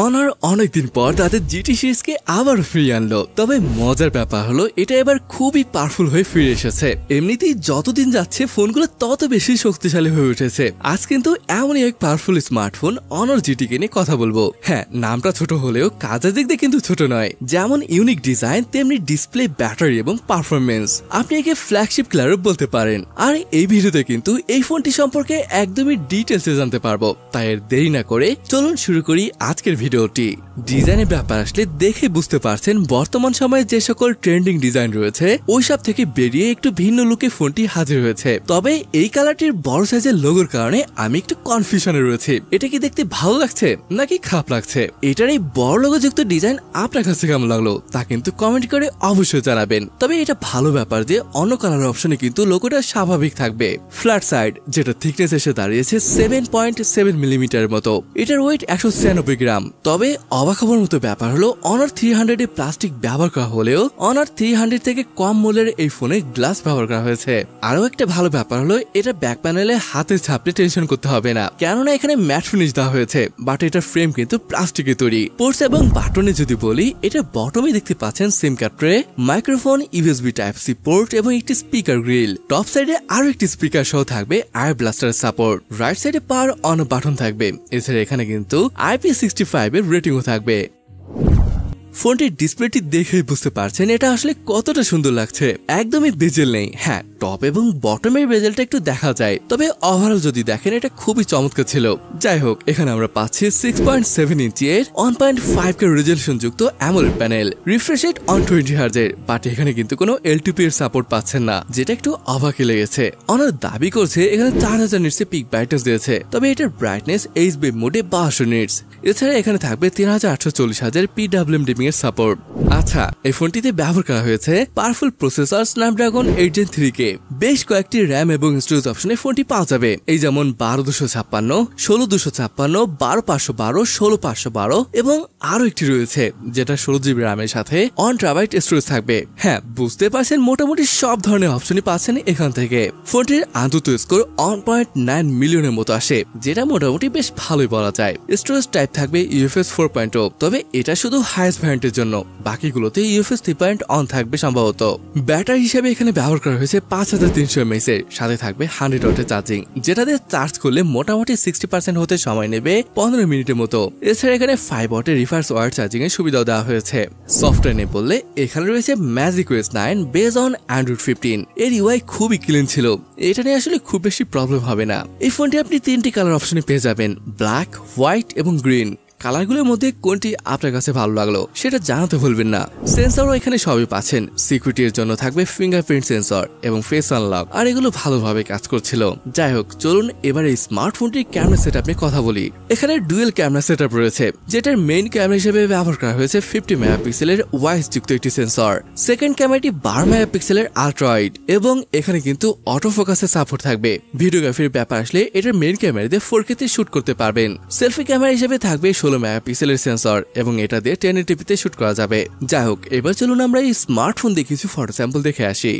Honour অনেকদিন পর তাদের জিটি সিরিজকে আবার ফিরিয়ে আনলো। তবে মজার ব্যাপার হলো এটা এবার খুবই পাওয়ারফুল হয়ে ফিরে এসেছে। এমনিতেই যতদিন যাচ্ছে ফোনগুলো তত বেশি শক্তিশালী হয়ে উঠেছে। আজ কিন্তু এমনই এক পাওয়ারফুল স্মার্টফোন অনার জিটিকে নিয়ে কথা বলবো। হ্যাঁ, নামটা ছোট হলেও কাজের দিক দিয়ে কিন্তু ছোট নয়। যেমন ইউনিক ডিজাইন তেমনি ডিসপ্লে, ব্যাটারি এবং পারফরমেন্স। আপনি একে ফ্ল্যাগশিপ কিলারও বলতে পারেন। আর এই ভিডিওতে কিন্তু এই ফোনটি সম্পর্কে একদমই ডিটেলসে জানতে পারবো। তাই এর দেরি না করে চলুন শুরু করি আজকের ভিডিওটি। ডিজাইনের ব্যাপার আসলে দেখে বুঝতে পারছেন বর্তমান সময়ে যে সকল ট্রেন্ডিং ডিজাইন রয়েছে ওইসব থেকে বেরিয়ে একটু ভিন্ন লুকে ফোনটি হাজির হয়েছে। তবে এই কালারটির বড় সাইজের লোগোর কারণে আমি একটু কনফিউশনে রয়েছি। এটা কি দেখতে ভালো লাগছে নাকি খারাপ লাগছে? এটার এই বড় লোগো যুক্ত ডিজাইন আপনার কাছে কেমন লাগলো তা কিন্তু কমেন্ট করে অবশ্যই জানাবেন। তবে এটা ভালো ব্যাপার যে অন্য কালার অপশনে কিন্তু লোগোটা স্বাভাবিক থাকবে। ফ্ল্যাট সাইড যেটা থিকনেস এসে দাঁড়িয়েছে 7.7 মিলিমিটারের মতো। এটার ওয়েট 196 গ্রাম। তবে অবাক হবার মতো ব্যাপার হলো অনার 300 এ প্লাস্টিক ব্যবহার করা হলেও অনার 300 থেকে কম মূল্যের এই ফোনে গ্লাস ব্যবহার করা হয়েছে। আরো একটা ভালো ব্যাপার হলো এটা ব্যাক প্যানেলে হাতে ছাপলে টেনশন করতে হবে না, কেননা এখানে ম্যাট ফিনিশ দেওয়া হয়েছে। বাট এটার ফ্রেম কিন্তু প্লাস্টিকে তৈরি। পোর্টস এবং বাটনে যদি বলি, এটা বটমে দেখতে পাচ্ছেন SIM card tray, microphone, USB type C port এবং একটি স্পিকার গ্রিল। টপ সাইডে আরো একটি স্পিকার সহ থাকবে আয়ার ব্লাস্টার সাপোর্ট। রাইট সাইডে পাওয়ার অন বাটন থাকবে। এছাড়া এখানে কিন্তু IP65 এর রেটিংও থাকবে। ফোনটির ডিসপ্লেটি দেখেই বুঝতে পারছেন এটা আসলে কতটা সুন্দর লাগছে। একদমই বেজেল নেই। হ্যাঁ, টপ এবং বটমের বেজেলটা একটু দেখা যায়, তবে ওভারঅল যদি দেখেন এটা খুবই চমৎকার ছিল। যাই হোক, এখানে আমরা পাচ্ছি 6.7 ইঞ্চি এর 1.5K রেজলিউশন যুক্ত অ্যামোলেড প্যানেল, রিফ্রেশ রেট 120 হার্জের। বাট এখানে কিন্তু কোনো LTP এর সাপোর্ট পাচ্ছেন না, যেটা একটু অবাকই লেগেছে। অনার দাবি করছে এখানে 4000 নিটস পিক ব্রাইটনেস দিয়েছে, তবে এটার ব্রাইটনেস HB মোডে 1200 নিটস। এছাড়া এখানে থাকবে 3840 হার্জের PWM ডিমিং এর সাপোর্ট। আচ্ছা, এই ফোনটিতে ব্যবহার করা হয়েছে powerful processor Snapdragon 8 Gen 3K। বেশ কয়েকটি র্যাম এবং স্টোরেজ অপশনে ফোনটি পাওয়া যাবে, এই যেমন 12256, 16256, 12512, 16512 এবং আরো একটি রয়েছে যেটা 16GB র্যামের সাথে 1TB স্টোরেজ থাকবে। হ্যাঁ, বুঝতে পারছেন মোটামুটি সব ধরনের অপশনই পাচ্ছেন এখান থেকে। ফোনটির আন্তত স্কোর 1.9 মিলিয়নের মতো আসে, যেটা মোটামুটি বেশ ভালোই বলা যায়। স্টোরেজ টাইপ থাকবে UFS 4.0, তবে এটা শুধু হাইয়েস্ট ভ্যারিয়েন্টের জন্য। বাকিগুলোতে UFS 3.1 থাকবে সম্ভবত। ব্যাটারি হিসেবে এখানে ব্যবহার করা হয়েছে 5300 mAh এর, সাথে থাকবে 100 ওয়াটের চার্জিং, যেটাতে চার্জ করলে মোটামুটি 60% হতে সময় নেবে 15 মিনিটের মতো। এছাড়া এখানে 5 ওয়াটের রিভার্স ওয়ার চার্জিং এর সুবিধাও দেওয়া হয়েছে। সফটওয়্যার নিয়ে বললে এখানে রয়েছে magic OS 9 base on Android 15। এর UI খুবই ক্লিন ছিল, এটা নিয়ে আসলে খুব বেশি প্রবলেম হবে না। এই ফোনটি আপনি 3টি কালার অপশনে পেয়ে যাবেন, ব্ল্যাক, হোয়াইট এবং গ্রিন। কালারগুলোর মধ্যে কোনটি আপনার কাছে ভালো লাগলো সেটা জানাতে ভুলবেন না। সেন্সরও এখানে সবই পাচ্ছেন। সিকিউরিটির জন্য থাকবে ফিঙ্গারপ্রিন্ট সেন্সর এবং ফেস আনলক, আর এগুলো ভালোভাবে কাজ করছিল। যাই হোক, চলুন এবার এই স্মার্টফোনটির ক্যামেরা সেটআপ নিয়ে কথা বলি। এখানে ডুয়েল ক্যামেরা সেটআপ রয়েছে, যেটার মেইন ক্যামেরা হিসেবে ব্যবহার করা হয়েছে 50 মেগাপিক্সেলের ওয়াইস যুক্ত একটি সেন্সর। সেকেন্ড ক্যামেরাটি 12 মেগাপিক্সেলের আলট্রা ওয়াইড এবং এখানে কিন্তু অটো ফোকাসের সাপোর্ট থাকবে। ভিডিওগ্রাফির ব্যাপার আসলে এটার মেইন ক্যামেরা দিয়ে 4K তে শুট করতে পারবেন। সেলফি ক্যামেরা হিসেবে থাকবে 16 মেগাপিক্সেলের সেন্সর এবং এটা দিয়ে 1080p শুট করা যাবে। যাই হোক, এবার চলুন আমরা এই স্মার্টফোন দিয়ে কিছু ফটো স্যাম্পল দেখে আসি।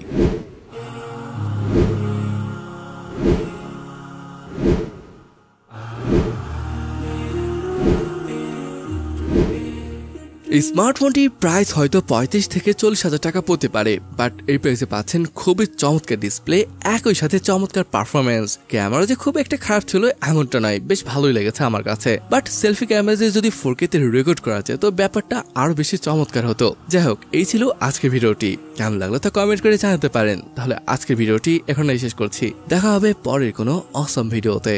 এই স্মার্টফোনটির প্রাইস হয়তো 35 থেকে 40,000 টাকা পড়তে পারে, বাট এই প্রাইসে পাচ্ছেন খুবই চমৎকার ডিসপ্লে, একই সাথে চমৎকার পারফরমেন্স। ক্যামেরা যে খুব একটা খারাপ ছিল এমনটা নয়, বেশ ভালোই লেগেছে আমার কাছে। বাট সেলফি ক্যামেরা যদি 4K তে রেকর্ড করা যায় তো ব্যাপারটা আরো বেশি চমৎকার হতো। যাই হোক, এই ছিল আজকের ভিডিওটি। কেমন লাগলো তা কমেন্ট করে জানাতে পারেন। তাহলে আজকের ভিডিওটি এখানেই শেষ করছি। দেখা হবে পরের কোনো অসম ভিডিওতে।